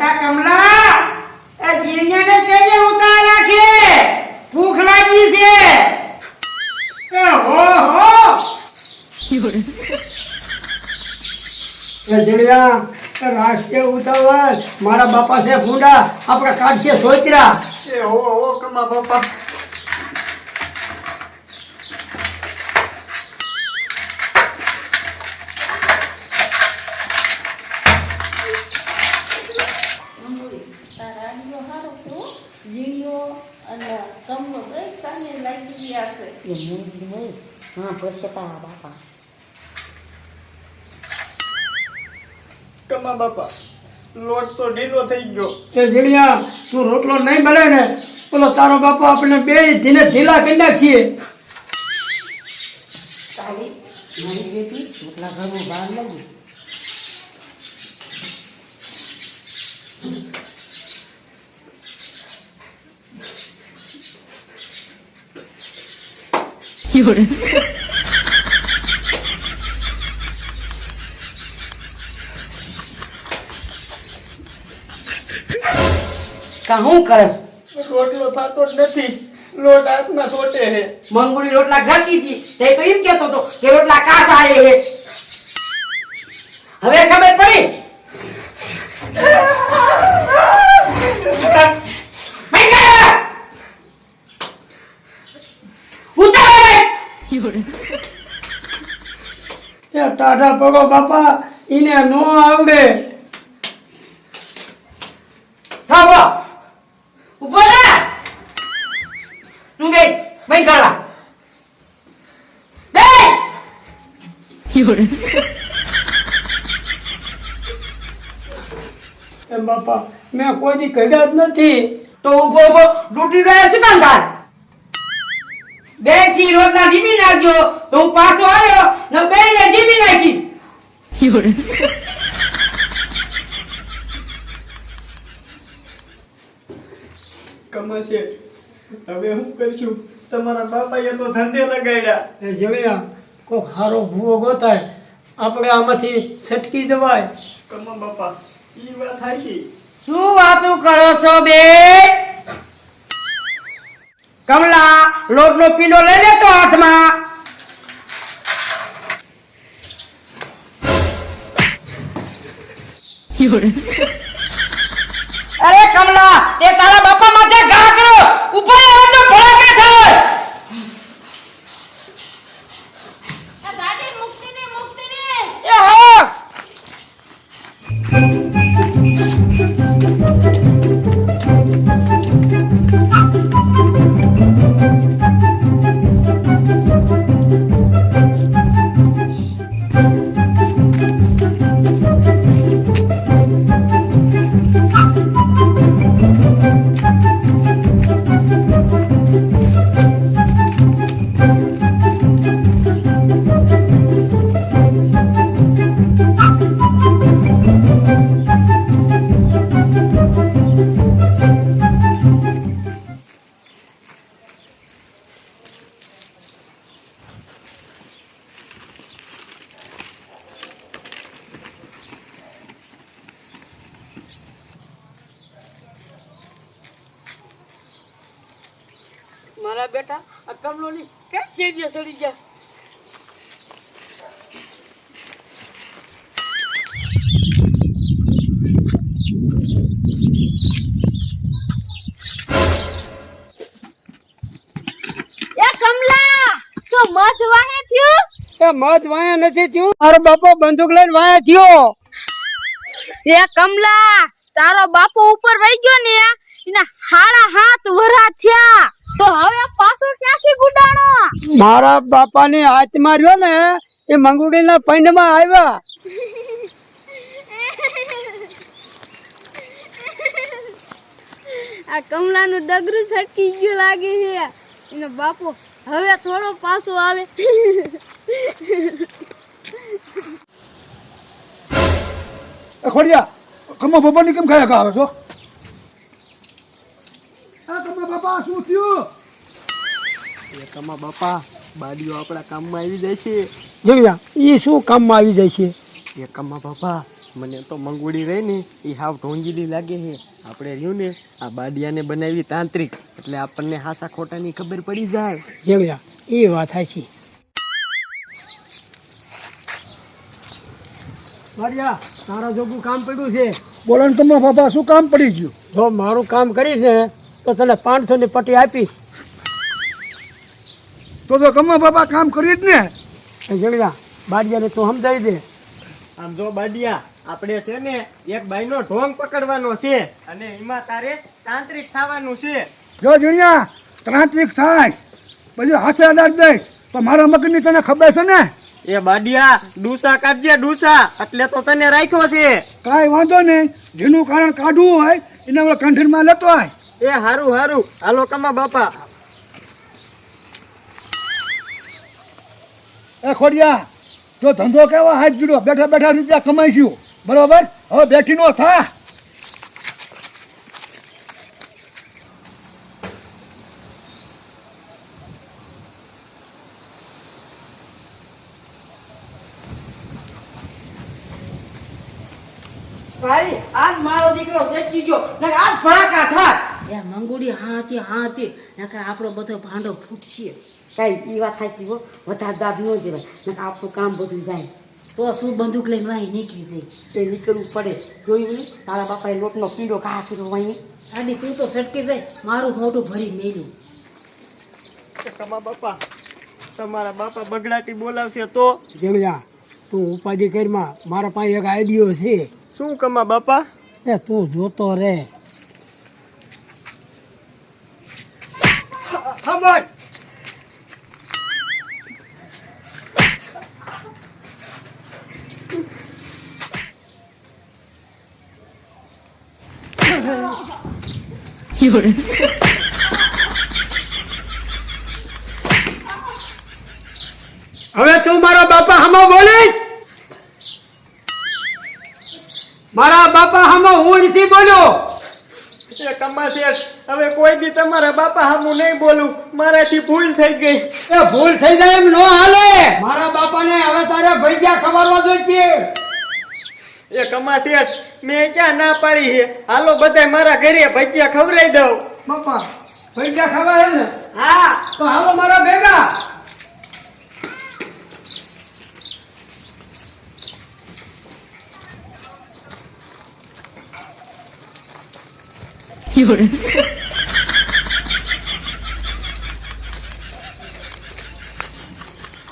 બેટા કમલા એ જીણિયાને કેજે ઉતાર રાખે ભૂખ લાગી છે એ હો એ જીણિયા રાષ્ટ્રીય ઉતાવળ મારા બાપા છે ભૂંડા આપણે કાઢશે સોચરા એ હો કમા બાપા કમા બાપા લોટ તો ઢીલો થઈ ગયો એ જીણિયા તું રોટલો નહીં મળે ને બોલો તારો બાપો આપણે બે ધીને ઢીલા કરી નાખીએ તારી મારી બેટી રોટલા ઘરમાં બહાર લાગી કહું કરસ રોટલો થતો જ નથી લોટ હાથમાં સોટે હે મંગુડી રોટલા ઘરતી હતી તે તો એમ કહેતો હતો કે રોટલા કાસ આડે છે હવે ખબર પડી એ ટાઢા પગો બાપા ઈને નો આવડે થાવો ઉભો થા તું બેસ બંધ કરવા બેસ એ બાપા મેં કોઈ દી કર્યા જ નથી તો ઉભો ઉભો ડૂટી રહ્યા શું કામ થાય બેસી રોટલા ધીમી નાખજો તો હું પાછો આવ્યો ને બેને ધીમી નાખીશ કમાશે હવે હું કરશું તમારા બાપાએ તો ધંધે લગાડ્યા એ જીણિયા કોઈ સારો ભૂવો ગોતાય આપણે આમાંથી છટકી જવાય કમા બાપા ઈ વાત હાચી શું વાતું કરો છો બે કમલા લોટનો પીંડો લઈ લેતો હાથમાં અરે કમલા તે તારા બાપા માથે ઘા કરો ઉપર આવે તો ભડકે થાય એ હો મારા બેટા આ કમલોની કે સેજે સડી ગયા એ કમલા તો મત વાહે થયો એ મત વાયા નથી થયું મારો બાપો બંદૂક લઈને વાયા થયો એ કમલા તારો બાપો ઉપર વઈ ગયો ને એના હાડા હાથ વરા થયા તો હવે પાછો ક્યાંથી ગુડાણો મારા બાપાની હાથ માર્યો ને એ મંગુડીના પૈંડમાં આવ્યા આ કમલાનું ડગરું છટકી ગયું લાગે છે એનો બાપો હવે થોડો પાછો આવે ખોડિયા કમા બાપાની કેમ ખાયા આવે છો આ કમા બાપા શું થયું એ કમા બાપા બાડીઓ આપણા કામમાં આવી જાય છે જોયા એ શું કામમાં આવી જાય છે એ કમા બાપા મને તો મંગુડી રહી ને એ હાવ ઢોંગીલી લાગે છે. આપણે રહ્યું ને આ બાડિયાને બનાવી તાંત્રિક, એટલે આપણને હાસા ખોટાની ખબર પડી જાય. જેવડા એ વાત સાચી. મારિયા તારા જોગું કામ પડ્યું છે. બોલો ને કમા બાપા શું કામ પડી ગયું? જો મારું કામ કરીશ ને તો તને 500 ની પટ્ટી આપીશ. તો કમા બાપા કામ કરી જ ને. જેવડા બાડિયાને તું સમજાવી દે. આમ જો બાડિયા, આપણે છે ને એક બાઈનો ઢોંગ પકડવાનો છે અને એમાં તારે તાંત્રિક થવાનું છે. જો જીણિયા તાંત્રિક થાય પછી હાથે અડાડ દે તો મારા મગજની તને ખબર છે ને. એ બાડિયા ડૂસા કાઢજે ડૂસા, એટલે તો તને રાખ્યો છે. કાંઈ વાંધો નહીં, જેનું કારણ કાઢવું હોય એને આપણે કંઠીમાં લેતો હોય. એ હારું હારું, હાલો કમા બાપા. એ ખોડિયા જો ધંધો કેવો હાથ જોડો, બેઠા બેઠા રૂપિયા કમાઈશું બરોબર. હવે બેઠી નો થા. ભાઈ આજ મારો દીકરો સેટકી ગયો ને આજ ભડાકા થાત. યાર મંગુડી હા હતી નકર આપણો બધો ભાંડો ફૂટશે. કઈ ઈ વાત થાય હો, વધારે દાબ ન દેવાય ને આપણું કામ બધું જાય. તો શું બંદૂક લઈને વાહી નીકળી જાય. એ નીકળવું પડે. જોયું ને તારા બાપાએ લોટનો પીડો ઘા કર્યો વાંઈ. સાડી તું તો સટકી જાય, મારું મોટું ભરી મેલ્યું. કમા બાપા, તમારા બાપા બગડાટી બોલાવશે તો? જેવડા તું ઉપાધિ કરીમાં, મારા પાસે એક આઈડિયો છે. શું કમા બાપા? એ તું જોતો રે. ખબર હવે તું મારા બાપા હામો બોલીશ. મારા બાપા હામો હું નથી બોલ્યો. એ કમા શેઠ, હવે કોઈ દી તમારા બાપા હામું નહીં બોલું, મારાથી ભૂલ થઈ ગઈ. એ ભૂલ થઈ જાય એમ નો હાલે. મારા બાપાને હવે તારે ભૈયા ખબરવા જોઈએ. એ કમા શેઠ, મેં ક્યાં ના પાડી છે? હાલો બધાય મારા ઘરે ભજીયા ખવડાવી દઉં. બાપા ભૈયા ખબર ને? હા તો હાલો મારા ભેગા. You're